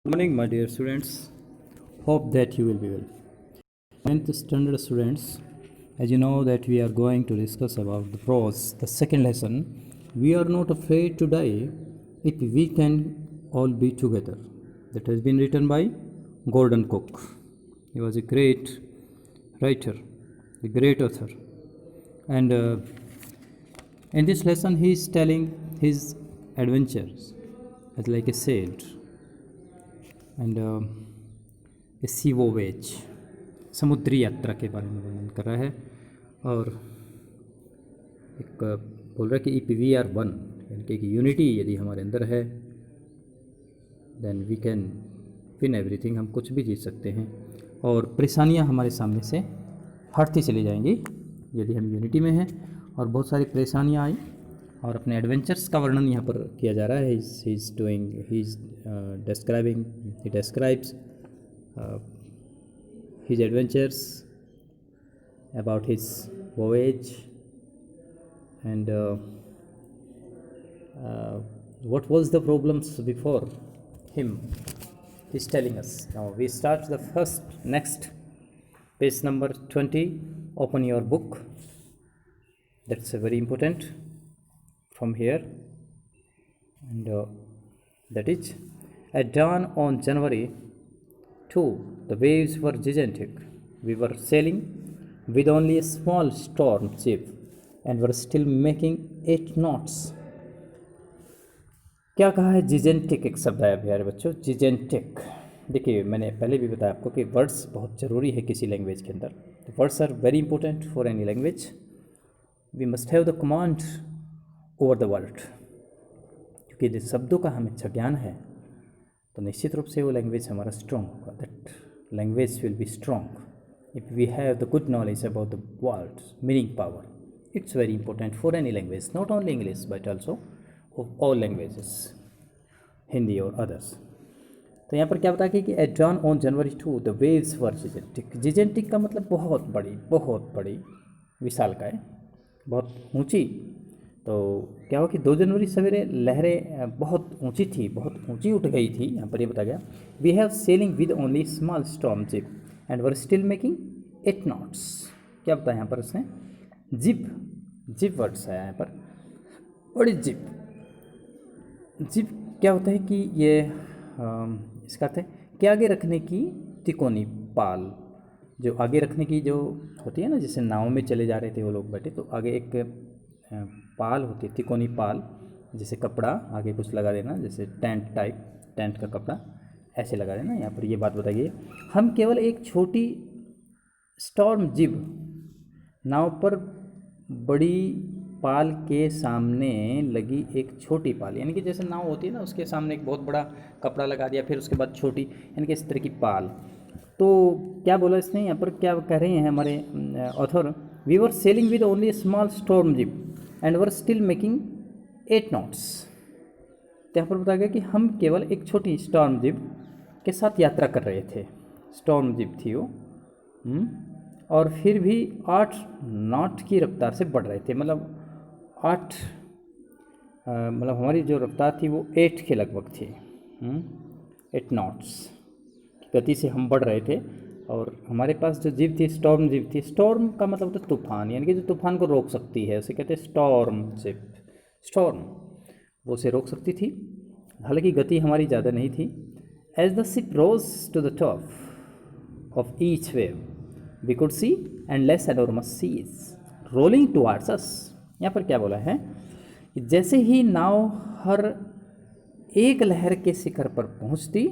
Good morning, my dear students. Hope that you will be well. 9th standard students, as you know that we are going to discuss about the prose, the second lesson. We are not afraid to die if we can all be together. That has been written by Gordon Cook. He was a great writer, a great author. And in this lesson, he is telling his adventures as like a sailed and a sea voyage समुद्री यात्रा के बारे में वर्णन कर रहा है। और एक बोल रहा है कि इफ वी आर वन, यानी कि यूनिटी यदि हमारे अंदर है, then we can win everything, हम कुछ भी जीत सकते हैं और परेशानियां हमारे सामने से हटती चली जाएंगी यदि हम यूनिटी में हैं। और बहुत सारी परेशानियां आई और अपने एडवेंचर्स का वर्णन यहाँ पर किया जा रहा है। He describes his adventures about his voyage and what was the problems before him. He's telling us. Now we start the next page number 20. Open your book. That's very important from here. And that is, at dawn on January 2, the waves were gigantic. We were sailing with only a small storm ship and were still making 8 knots. क्या कहा है? जिजेंटिक एक शब्द आया प्यारे बच्चों, जिजेंटिक। देखिए, मैंने पहले भी बताया आपको कि वर्ड्स बहुत ज़रूरी है किसी लैंग्वेज के अंदर। Words are very important for any language. We must have the command over the word, क्योंकि यदि शब्दों का हमें अच्छा ज्ञान है तो निश्चित रूप से वो लैंग्वेज हमारा स्ट्रॉन्ग होगा. That language will be strong if we have the good knowledge about the word meaning power. It's very important for any language, not only English but also of all languages, Hindi और अदर्स. तो यहाँ पर क्या बताया कि at dawn on January 2 the waves were gigantic. Gigantic का मतलब बहुत बड़ी विशालकाय, बहुत ऊंची. तो क्या हुआ कि 2 जनवरी सवेरे लहरें बहुत ऊंची थी, बहुत ऊंची उठ गई थी. यहाँ पर ये बताया गया, we have sailing with only small storm jib and were still making 8 knots. क्या बताया यहाँ पर उसने? जिप वर्ड्स आया यहाँ पर. बड़ी जिप क्या होता है कि ये इसका अर्थ है कि आगे रखने की तिकोनी पाल. जो आगे रखने की जो होती है ना, जैसे नाव में चले जा रहे थे वो लोग बैठे, तो आगे एक पाल होती है, तिकोनी पाल, जैसे कपड़ा आगे कुछ लगा देना, जैसे टेंट का कपड़ा ऐसे लगा देना. यहाँ पर ये बात बताई गई, हम केवल एक छोटी स्टॉर्म जिब नाव पर बड़ी पाल के सामने लगी एक छोटी पाल, यानी कि जैसे नाव होती है ना, उसके सामने एक बहुत बड़ा कपड़ा लगा दिया, फिर उसके बाद छोटी, यानी कि इस तरह की पाल. तो क्या बोला इसने यहाँ पर, क्या कह रहे हैं हमारे author? We were sailing with only small storm jib and were still making 8 knots. तो यहाँ पर बताया गया कि हम केवल एक छोटी स्टॉर्म जिप के साथ यात्रा कर रहे थे. स्टॉर्म जिप थी वो, और फिर भी 8 knot की रफ्तार से बढ़ रहे थे. मतलब हमारी जो रफ्तार थी वो 8 के लगभग थी. 8 knots की गति से हम बढ़ रहे थे. और हमारे पास जो जिप थी, स्टॉर्म जिप थी. स्टॉर्म का मतलब होता है तूफान, यानी कि जो तूफान को रोक सकती है, उसे कहते हैं स्टॉर्म जिप. स्टॉर्म वो उसे रोक सकती थी, हालांकि गति हमारी ज़्यादा नहीं थी. As the ship rose to the top of each wave we could see endless enormous seas rolling towards us. यहाँ पर क्या बोला है कि जैसे ही नाव हर एक लहर के शिखर पर पहुँचती,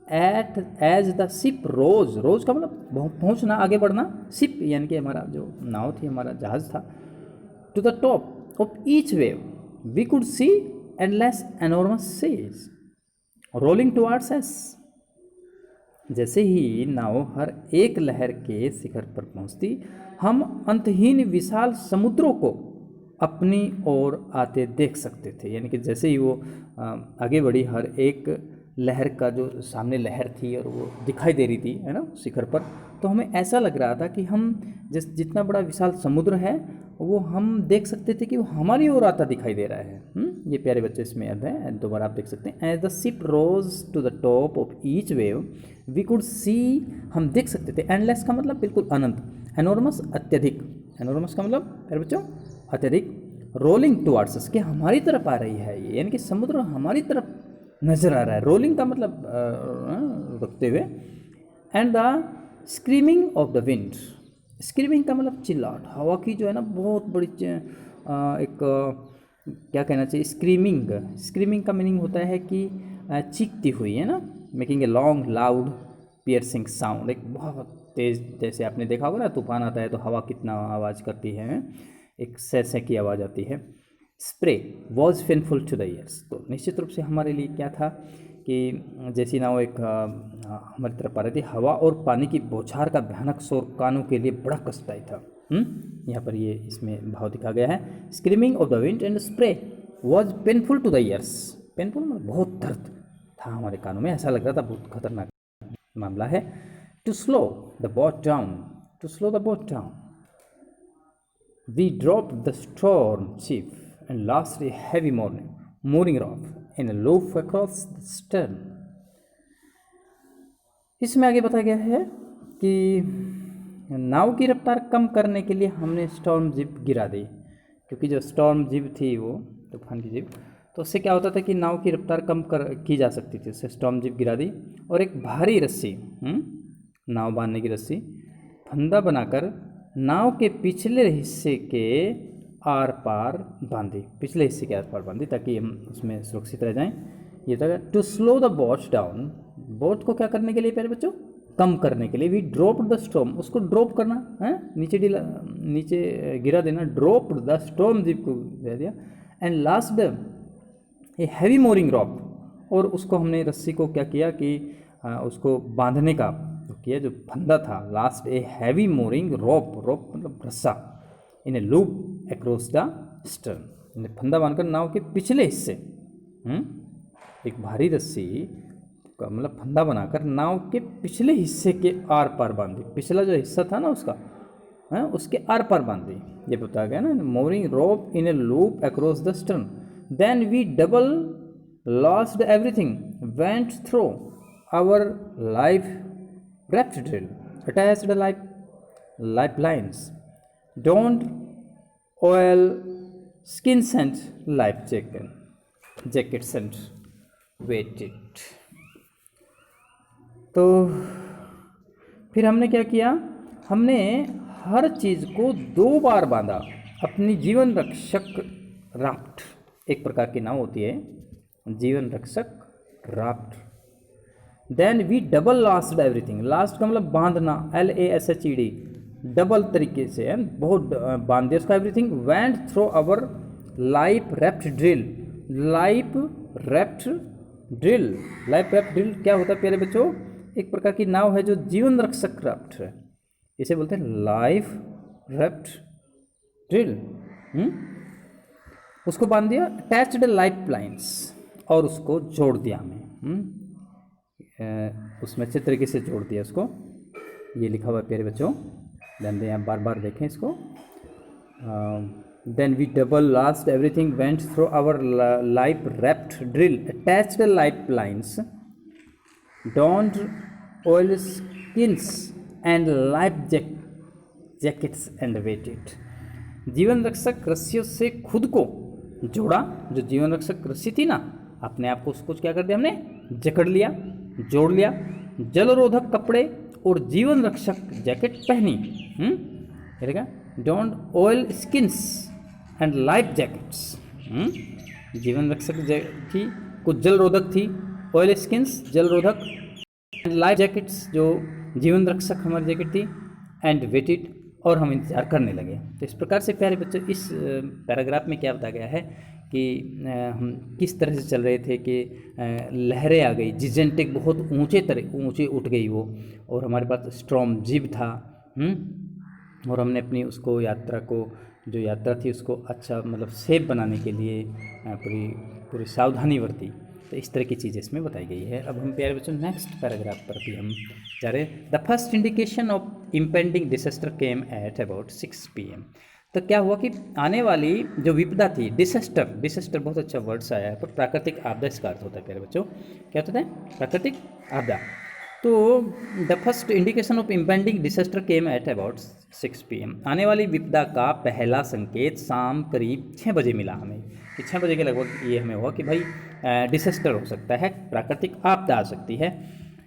एज द शिप रोज का मतलब पहुँचना, आगे बढ़ना. शिप यानी कि हमारा जो नाव थी, हमारा जहाज़ था. To the top of each wave we could see endless enormous seas rolling towards us. जैसे ही नाव हर एक लहर के शिखर पर पहुंचती, हम अंतहीन विशाल समुद्रों को अपनी ओर आते देख सकते थे. यानी कि जैसे ही वो आगे बढ़ी, हर एक लहर का जो सामने लहर थी और वो दिखाई दे रही थी, है ना, शिखर पर, तो हमें ऐसा लग रहा था कि हम जितना बड़ा विशाल समुद्र है वो हम देख सकते थे कि वो हमारी ओर आता दिखाई दे रहा है। ये प्यारे बच्चे इसमें याद है, दोबारा आप देख सकते हैं। As the ship rose to the top of each wave we could see, हम देख सकते थे। एंडलेस का मतलब बिल्कुल अनंत, एनोरमस अत्यधिक, एनोरमस का मतलब प्यारे बच्चों अत्यधिक, रोलिंग टुवार्ड्स अस, कि हमारी तरफ आ रही है ये, यानी कि समुद्र हमारी तरफ नजर आ रहा है, रोलिंग का मतलब रुकते हुए। And the screaming of the wind, screaming का मतलब चिल्लाहट, हवा की जो है ना बहुत बड़ी एक क्या कहना चाहिए, स्क्रीमिंग, स्क्रीमिंग का मीनिंग होता है कि चीखती हुई, है ना, making a long loud piercing sound, एक बहुत तेज़, जैसे आपने देखा होगा ना तूफान आता है तो हवा कितना आवाज़ करती है, एक सै की आवाज़ आती है। Spray was painful to the ears, तो निश्चित रूप से हमारे लिए क्या था कि जैसी नाव एक हमारी तरफ आ रही थी, हवा और पानी की बौछार का भयानक शोर कानों के लिए बड़ा कष्टदायी था। यहाँ पर ये इसमें भाव दिखा गया है। Screaming of the wind and spray was painful to the ears, painful मतलब बहुत दर्द था हमारे कानों में, ऐसा लग रहा था बहुत खतरनाक मामला है। To slow the boat down, to slow the boat down we dropped the storm chief and last a heavy mooring off in a loop across the stern। इसमें आगे बताया गया है कि नाव की रफ्तार कम करने के लिए हमने स्टॉर्म जिप गिरा दी, क्योंकि जो स्टॉर्म जिप थी वो तूफान की जिप, तो उससे क्या होता था कि नाव की रफ्तार कम की जा सकती थी, उससे स्टॉर्म जिप गिरा दी। और एक भारी रस्सी, नाव बांधने की रस्सी, फंदा बनाकर नाव के पिछले हिस्से के आर पार बांधी, पिछले हिस्से के आर पार बांधी, ताकि हम उसमें सुरक्षित रह जाएं। ये था to slow the boat down, boat को क्या करने के लिए प्यारे बच्चों, कम करने के लिए। वी ड्रॉप द स्टॉर्म, उसको ड्रॉप करना है, नीचे गिरा देना, ड्रॉप द स्टॉर्म जिप को दे दिया। And last a heavy mooring rope, और उसको हमने रस्सी को क्या किया कि उसको बांधने का किया, जो फंदा था। Last a heavy mooring rope, rope मतलब रस्सा, in a loop across the stern, फंदा बांधकर नाव के पिछले हिस्से, एक भारी रस्सी का मतलब फंदा बनाकर नाव के पिछले हिस्से के आर पार बांधी, पिछला जो हिस्सा था ना उसका, उसके आर पार बांधी, ये बताया गया ना। Mooring rope in a loop across the stern, then we double lost everything, went through our life raft drill, attached lifelines, don't oil skins and life jackets and waited। तो फिर हमने क्या किया, हमने हर चीज़ को 2 बार बांधा, अपनी जीवन रक्षक राफ्ट, एक प्रकार की नाव होती है जीवन रक्षक raft. Then we double last everything, last का मतलब बांधना, LASHED, डबल तरीके से है, बहुत बांध दिया उसका everything. Went through our life raft drill, life raft drill, life raft drill क्या होता है प्यारे बच्चों, एक प्रकार की नाव है जो जीवन रक्षक राफ्ट है, इसे बोलते हैं लाइफ रैफ्ट ड्रिल। उसको बांध दिया, अटैच्ड लाइफ लाइन्स, और उसको जोड़ दिया हमें, उसमें अच्छे तरीके से जोड़ दिया उसको, ये लिखा हुआ है प्यारे बच्चों, ध्यान दें, आप बार बार देखें इसको। Then we double last everything, went through our life raft drill, attached lifelines, donned oilskins and life jackets and waited. जीवन रक्षक रस्सियों से खुद को जोड़ा, जो जीवन रक्षक रस्सी थी ना, अपने आप को उसको क्या कर दिया हमने, जकड़ लिया, जोड़ लिया, जलरोधक कपड़े और जीवन रक्षक जैकेट पहनी, देखा, don't oilskins and life jackets, जीवन रक्षक थी, कुछ जलरोधक थी, ऑयल स्किन्स जलरोधक, एंड लाइफ जैकेट्स जो जीवन रक्षक हमारी जैकेट थी, एंड वेटेड, और हम इंतजार करने लगे। तो इस प्रकार से प्यारे बच्चों इस पैराग्राफ में क्या बताया गया है कि हम किस तरह से चल रहे थे कि लहरें आ गई, जिजेंटेक बहुत ऊंचे उठ गई वो, और हमारे पास स्टॉर्म जिप था, और हमने अपनी उसको जो यात्रा थी उसको अच्छा मतलब सेफ बनाने के लिए पूरी सावधानी बरती, तो इस तरह की चीज़ें इसमें बताई गई है। अब हम प्यारे बच्चों नेक्स्ट पैराग्राफ पर भी हम जा रहे हैं। The first indication of impending disaster came at about 6 PM। तो क्या हुआ कि आने वाली जो विपदा थी, डिसेस्टर, डिसेस्टर बहुत अच्छा वर्ड्स आया है, पर प्राकृतिक आपदा इसका अर्थ होता है प्यारे बच्चों, क्या होता है? प्राकृतिक आपदा। तो the first indication of impending disaster came at about 6 PM। आने वाली विपदा का पहला संकेत शाम करीब 6 बजे मिला हमें, कि 6 बजे के लगभग ये हमें हुआ कि भाई डिसेस्टर हो सकता है, प्राकृतिक आपदा आ सकती है।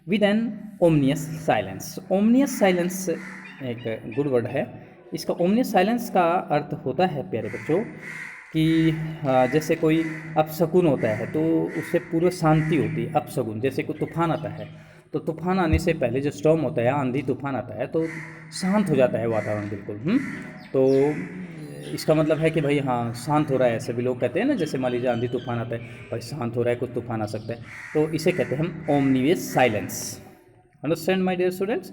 With an ominous silence. Ominous silence एक गुड वर्ड है। इसका ओमनियस साइलेंस का अर्थ होता है प्यारे बच्चों कि जैसे कोई अपशकुन होता है तो उससे पूरी शांति होती है। अपशकुन जैसे कोई तूफान आता है तो तूफान आने से पहले जो स्टॉर्म होता है, आंधी तूफान आता है तो शांत हो जाता है वातावरण बिल्कुल। तो इसका मतलब है कि भाई हाँ शांत हो रहा है, सभी लोग कहते हैं ना, जैसे मान लीजिए आंधी तूफान आता है, भाई शांत हो रहा है, कुछ तूफान आ सकता है, तो इसे कहते हैं हम ominous silence. Understand my dear students?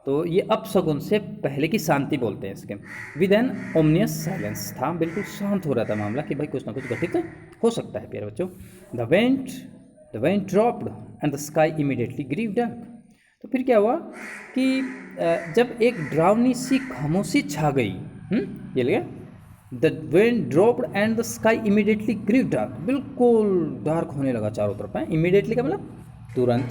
तो ये अपशगुन से पहले की शांति बोलते हैं इसके। विद एन ओमनियस साइलेंस था, बिल्कुल शांत हो रहा था मामला कि भाई कुछ ना कुछ घटित हो सकता है प्यारे बच्चों। The wind dropped and the sky immediately grew dark. तो फिर क्या हुआ कि जब एक डरावनी सी खामोशी छा गई, ये लगे, the wind dropped and the sky immediately grew dark, बिल्कुल डार्क होने लगा चारों तरफ है। इमीडिएटली का मतलब तुरंत।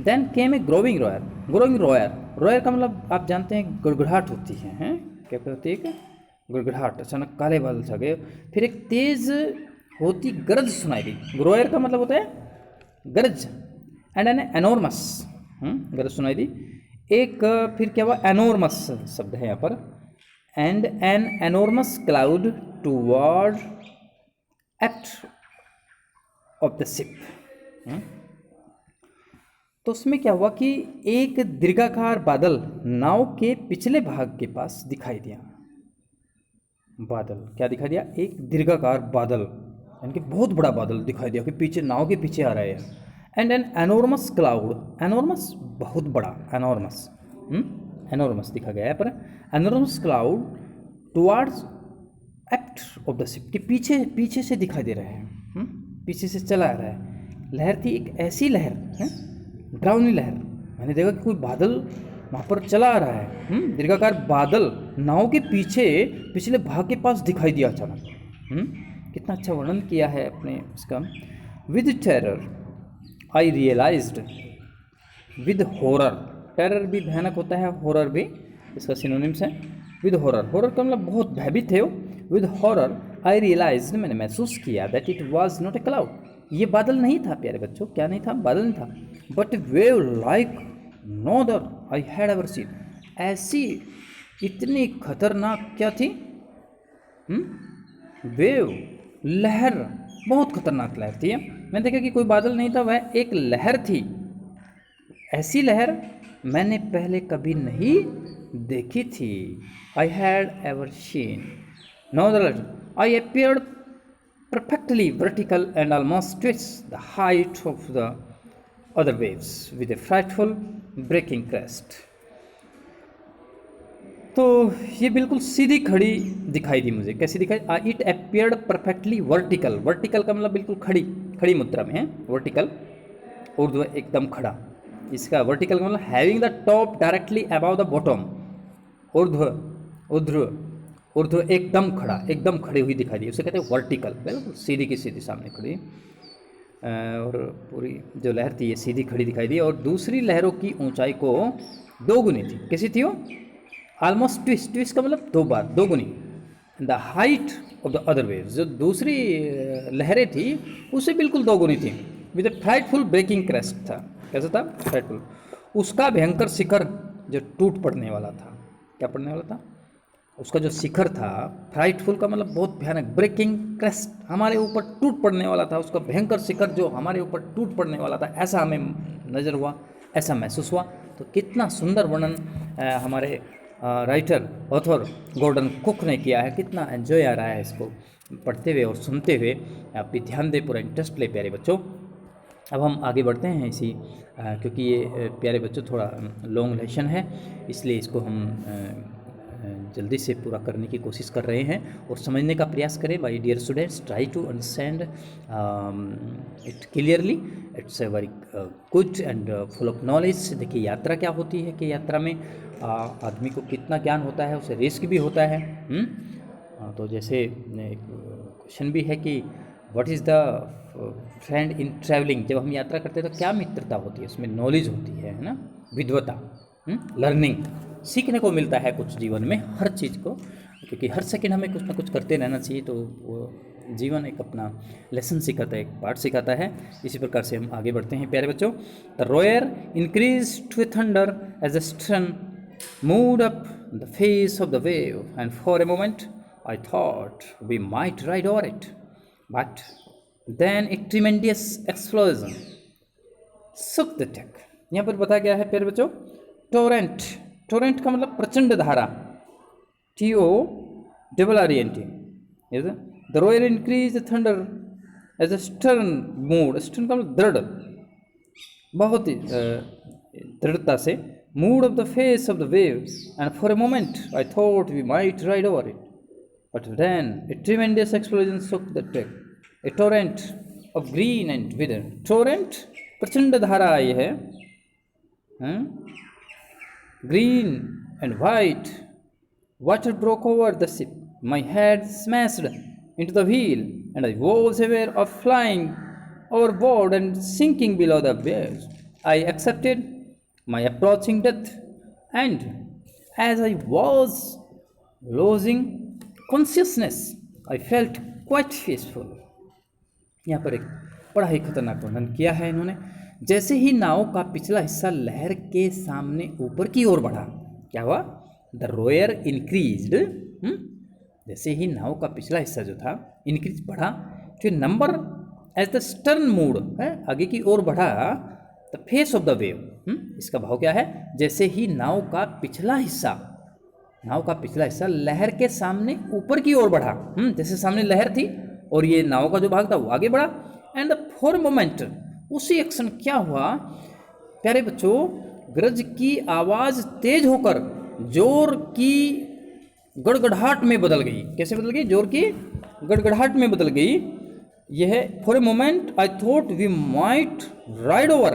Then came a growing roar. Growing roar, roar का मतलब आप जानते हैं गुड़गुड़ाहट होती है, क्या होती है? क्या गुड़गुड़ाहट, अचानक काले बादल छा गए, फिर एक तेज होती गरज सुनाई दी। रॉयर का मतलब होता है गरज। एंड एन एनोर्मस, गरज सुनाई दी। एक फिर क्या हुआ, एनोर्मस शब्द है यहाँ पर। And an enormous cloud toward aft of the ship. तो उसमें क्या हुआ कि एक दीर्घाकार बादल नाव के पिछले भाग के पास दिखाई दिया। बादल क्या दिखाई दिया? एक दीर्घाकार बादल, यानी कि बहुत बड़ा बादल दिखाई दिया कि पीछे, नाव के पीछे आ रहा है। And an enormous cloud, enormous बहुत बड़ा, एनोर्मस, एनोर्मस दिखा गया है पर enormous cloud towards aft of the ship, के पीछे पीछे से दिखाई दे रहे हैं, पीछे से चला आ रहा है। लहर थी एक ऐसी लहर, डरावनी लहर। मैंने देखा कि कोई बादल वहाँ पर चला आ रहा है, दीर्घाकार बादल नाव के पीछे पिछले भाग के पास दिखाई दिया अचानक। कितना अच्छा वर्णन किया है अपने इसका। With terror I realised, with horror, terror भी भयानक होता है, हॉरर भी इसका सिनोनिम्स है। विद हॉरर, हॉरर का मतलब बहुत भयभीत है वो। विद हॉरर आई रियलाइज्ड, मैंने महसूस किया, that it was not a cloud, ये बादल नहीं था प्यारे बच्चों। क्या नहीं था? बादल नहीं था। But wave like no other I had ever seen, ऐसी इतनी खतरनाक क्या थी? वेव, लहर, बहुत खतरनाक लहर थी। मैंने देखा कि कोई बादल नहीं था, वह एक लहर थी। ऐसी लहर मैंने पहले कभी नहीं देखी थी। I had ever seen no other, I appeared perfectly vertical and almost twice the height of the other waves with a frightful breaking crest। तो ये बिल्कुल सीधी खड़ी दिखाई दी मुझे। कैसी दिखाई? It appeared perfectly vertical, vertical का मतलब बिल्कुल खड़ी, खड़ी मुद्रा में है वर्टिकल, उर्ध्व एकदम खड़ा। इसका वर्टिकल का मतलब having the top directly above the bottom, ऊर्ध्व, ऊर्ध्व, ऊर्ध्व एकदम खड़ा, एकदम खड़ी हुई दिखाई दी, उसे कहते हैं वर्टिकल, बिल्कुल सीधी की सीधी सामने खड़ी। और पूरी जो लहर थी ये सीधी खड़ी दिखाई दी, और दूसरी लहरों की ऊंचाई को दोगुनी थी। कैसी थी वो? ऑलमोस्ट ट्विस्ट, ट्विस्ट का मतलब दो बार, दोगुनी। The height of the other waves, जो दूसरी लहरें थी उससे बिल्कुल दोगुनी थी। With a frightful breaking crest था। कैसा था? फ्राइटफुल, उसका भयंकर शिखर जो टूट पड़ने वाला था। क्या पड़ने वाला था? उसका जो शिखर था, फ्राइटफुल का मतलब बहुत भयानक, ब्रेकिंग क्रेस्ट हमारे ऊपर टूट पड़ने वाला था। उसका भयंकर शिखर जो हमारे ऊपर टूट पड़ने वाला था, ऐसा हमें नज़र हुआ, ऐसा महसूस हुआ। तो कितना सुंदर वर्णन हमारे राइटर ऑथर गॉर्डन कुक ने किया है। कितना एंजॉय आ रहा है इसको पढ़ते हुए और सुनते हुए। आप भी ध्यान दें, पूरा इंटरेस्ट ले प्यारे बच्चों। अब हम आगे बढ़ते हैं इसी, क्योंकि ये प्यारे बच्चों थोड़ा लॉन्ग लेसन है, इसलिए इसको हम जल्दी से पूरा करने की कोशिश कर रहे हैं और समझने का प्रयास करें। My dear students, try to understand it clearly. It's a very good and full of knowledge. देखिए यात्रा क्या होती है कि यात्रा में आदमी को कितना ज्ञान होता है, उसे रिस्क भी होता है। तो जैसे क्वेश्चन भी है कि what is the friend in travelling. जब हम यात्रा करते हैं तो क्या मित्रता होती है, उसमें नॉलेज होती है ना, विद्वता, लर्निंग, सीखने को मिलता है कुछ जीवन में हर चीज़ को, क्योंकि हर सेकंड हमें कुछ ना कुछ करते रहना चाहिए। तो वो जीवन एक अपना लेसन सिखाता है, एक पार्ट सिखाता है। इसी प्रकार से हम आगे बढ़ते हैं प्यारे बच्चों। The roar increase to a thunder as the stern moved up the face of the wave and for a moment I thought we might ride over it, but then a tremendous explosion shook the deck. यहाँ पर बताया गया है प्यारे बच्चों, Torrent. Torrent का मतलब प्रचंड धारा, TORRENT। The roar increase the thunder as a stern mood. Stern का मतलब दृढ़, बहुत ही दृढ़ता से। Mood of the face of the wave and for a moment I thought we might ride over it, but then a tremendous explosion shook the deck. A torrent of green and withered. Torrent प्रचंड धारा आई है, green and white. Water broke over the ship. My head smashed into the wheel, and I was aware of flying overboard and sinking below the waves. I accepted my approaching death, and as I was losing consciousness I felt quite peaceful. यहाँ पर एक बड़ा ही खतरनाक वर्णन किया है इन्होंने। जैसे ही नाव का पिछला हिस्सा लहर के सामने ऊपर की ओर बढ़ा, क्या हुआ? The roar increased. जैसे ही नाव का पिछला हिस्सा जो था इंक्रीज बढ़ा, तो number as the stern moved है, आगे की ओर बढ़ा, the face of the wave. इसका भाव क्या है? जैसे ही नाव का पिछला हिस्सा लहर के सामने ऊपर की ओर बढ़ा, जैसे सामने लहर थी और ये नाव का जो भाग था वो आगे बढ़ा। एंड फॉर मोमेंट, उसी एक्शन क्या हुआ प्यारे बच्चों, गरज की आवाज तेज होकर जोर की गड़गड़ाहट में बदल गई। कैसे बदल गई? जोर की गड़गड़ाहट में बदल गई। यह for a moment I thought we might ride over.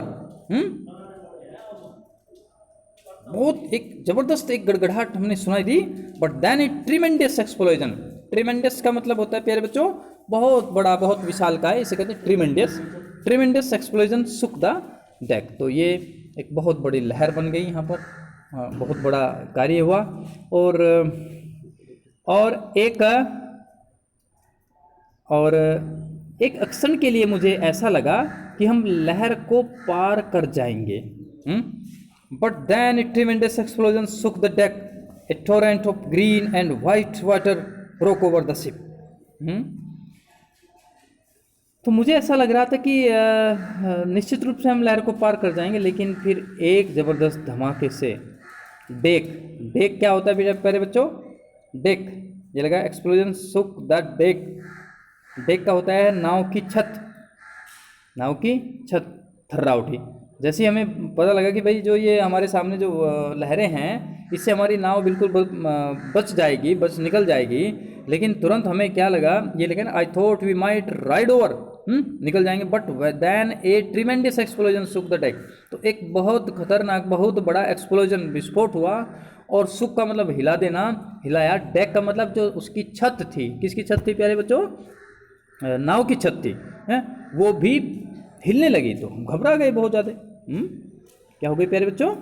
बहुत एक जबरदस्त एक गड़गड़ाहट हमने सुनाई दी। But then a tremendous explosion. Tremendous का मतलब होता है प्यारे बच्चों बहुत बड़ा, बहुत विशाल का है, इसे कहते हैं ट्रीमेंडियस। ट्रीमेंडियस एक्सप्लोजन सुक द डेक। तो ये एक बहुत बड़ी लहर बन गई यहाँ पर, बहुत बड़ा कार्य हुआ। और एक क्षण के लिए मुझे ऐसा लगा कि हम लहर को पार कर जाएंगे। But then a tremendous explosion shook the deck. A torrent of green and white water broke over the ship. तो मुझे ऐसा लग रहा था कि निश्चित रूप से हम लहर को पार कर जाएंगे, लेकिन फिर एक जबरदस्त धमाके से डेक क्या होता है प्यारे बच्चों? डेक, ये लगा explosion shook the deck. Deck का होता है नाव की छत थर्रा उठी। जैसे ही हमें पता लगा कि भाई जो ये हमारे सामने जो लहरें हैं इससे हमारी नाव बिल्कुल बच निकल जाएगी, लेकिन तुरंत हमें क्या लगा, ये लेकिन I thought we might ride over, निकल जाएंगे। But then a tremendous explosion shook the deck. तो एक बहुत खतरनाक, बहुत बड़ा एक्सप्लोजन, विस्फोट हुआ। और शुक का मतलब हिला देना, हिलाया। डेक का मतलब जो उसकी छत थी, किसकी छत थी प्यारे बच्चों? नाव की छत थी, वो भी हिलने लगी। तो हम घबरा गए बहुत ज़्यादा। क्या हो गई प्यारे बच्चों?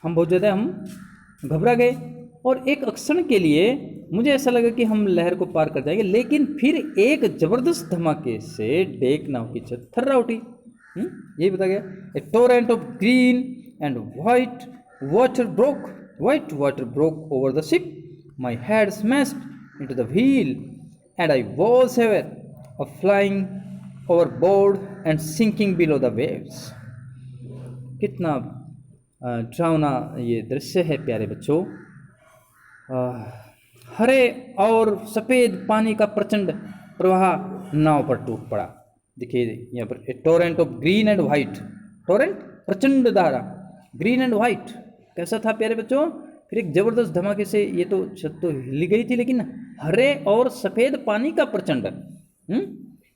हम बहुत ज़्यादा घबरा गए। और एक क्षण के लिए मुझे ऐसा लगा कि हम लहर को पार कर जाएंगे, लेकिन फिर एक जबरदस्त धमाके से डेक नाव की छत थर्रा उठी। यही बता गया। A torrent of green and white water broke over the ship. My head smashed into the wheel and I was aware of flying overboard and sinking below the waves. कितना डरावना ये दृश्य है प्यारे बच्चों। हरे और सफ़ेद पानी का प्रचंड प्रवाह नाव पर टूट पड़ा। देखिए यहाँ पर a torrent of green and white. Torrent प्रचंड धारा, ग्रीन एंड वाइट कैसा था प्यारे बच्चों? फिर एक ज़बरदस्त धमाके से ये तो छत तो हिल गई थी, लेकिन हरे और सफ़ेद पानी का प्रचंड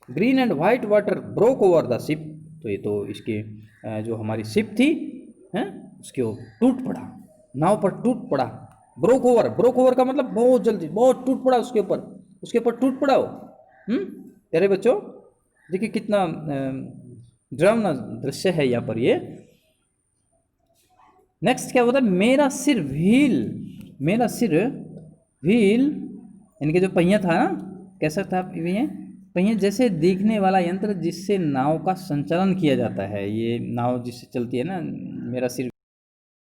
green and white water broke over the ship. तो ये तो इसके जो हमारी शिप थी हैं उसके वो टूट पड़ा, नाव पर टूट पड़ा। ब्रोक ओवर का मतलब बहुत जल्दी बहुत टूट पड़ा, उसके ऊपर टूट पड़ा वो। प्यारे बच्चों देखिए कितना डरावना दृश्य है यहाँ पर ये। नेक्स्ट क्या होता है, मेरा सिर व्हील यानी कि जो पहिया था ना, कैसा था ये पहिया जैसे देखने वाला यंत्र जिससे नाव का संचालन किया जाता है। ये नाव जिससे चलती है ना, मेरा सिर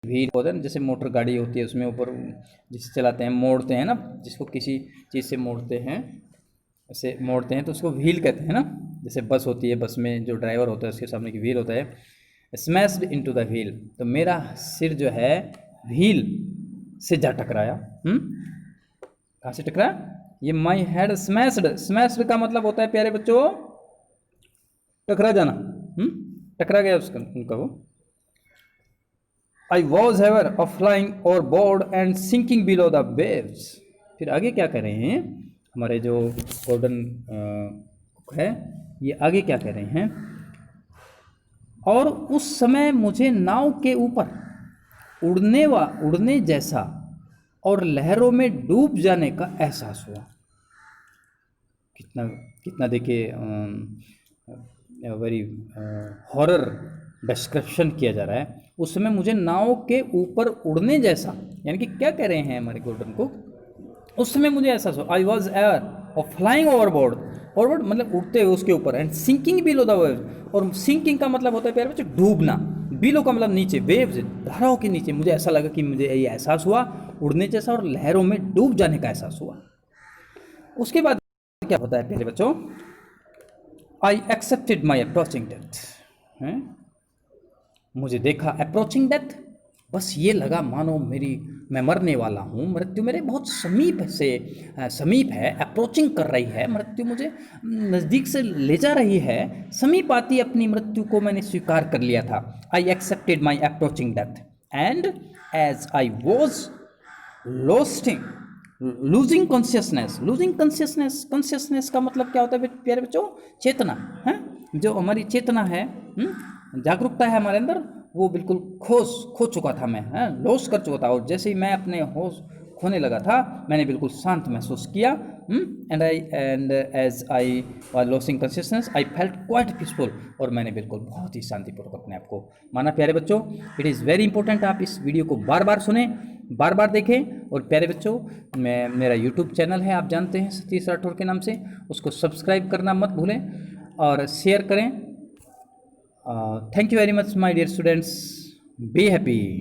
व्हील होता है ना, जैसे मोटर गाड़ी होती है उसमें ऊपर जिससे चलाते हैं, मोड़ते हैं ना, जिसको किसी चीज़ से मोड़ते हैं, ऐसे मोड़ते हैं तो उसको व्हील कहते हैं ना। जैसे बस होती है, बस में जो ड्राइवर होता है उसके सामने की व्हील होता है। स्मैश्ड इनटू द व्हील, तो मेरा सिर जो है व्हील से जा टकराया। कहाँ से टकराया? ये माई हेड स्मैश्ड का मतलब होता है प्यारे बच्चों टकरा जाना। टकरा गया उसका उनका वो। I was aware of flying overboard and sinking below the waves. फिर आगे क्या कह रहे हैं हमारे जो गोल्डन है, ये आगे क्या कह रहे हैं, और उस समय मुझे नाव के ऊपर उड़ने जैसा और लहरों में डूब जाने का एहसास हुआ। कितना देखिए वेरी हॉरर डिस्क्रिप्शन किया जा रहा है। उस समय मुझे नाव के ऊपर उड़ने जैसा, यानी कि क्या कह रहे हैं हमारे गोल्डन को, उस समय मुझे एहसास हुआ। आई वॉज एयर और फ्लाइंग ओवरबोर्ड मतलब उड़ते हुए उसके ऊपर, and sinking below the waves, और सिंकिंग का मतलब होता है प्यारे बच्चों डूबना, बिलो का मतलब नीचे, वेव्स धाराओं के नीचे। मुझे ऐसा लगा कि मुझे ये एहसास हुआ उड़ने जैसा और लहरों में डूब जाने का एहसास हुआ। उसके बाद क्या होता है प्यारे बच्चों, आई एक्सेप्टेड माई अप्रोचिंग डेथ। मुझे देखा अप्रोचिंग डेथ, बस ये लगा मानो मैं मरने वाला हूँ, मृत्यु मेरे बहुत समीप है, अप्रोचिंग कर रही है, मृत्यु मुझे नज़दीक से ले जा रही है, समीप आती अपनी मृत्यु को मैंने स्वीकार कर लिया था। I accepted my approaching death and as I was losing consciousness का मतलब क्या होता है प्यारे बच्चों, चेतना है, जो हमारी चेतना है, जागरूकता है हमारे अंदर, वो बिल्कुल खो चुका था मैं, लॉस कर चुका था। और जैसे ही मैं अपने होश खोने लगा था, मैंने बिल्कुल शांत महसूस किया। And as I was losing consciousness I felt quite peaceful, और मैंने बिल्कुल बहुत ही शांतिपूर्वक अपने आप को माना। प्यारे बच्चों इट इज़ वेरी इंपॉर्टेंट आप इस वीडियो को बार बार सुने, बार बार देखें। और प्यारे बच्चों मेरा यूट्यूब चैनल है, आप जानते हैं सतीश राठौर के नाम से, उसको सब्सक्राइब करना मत भूलें और शेयर करें। Thank you very much my dear students, be happy.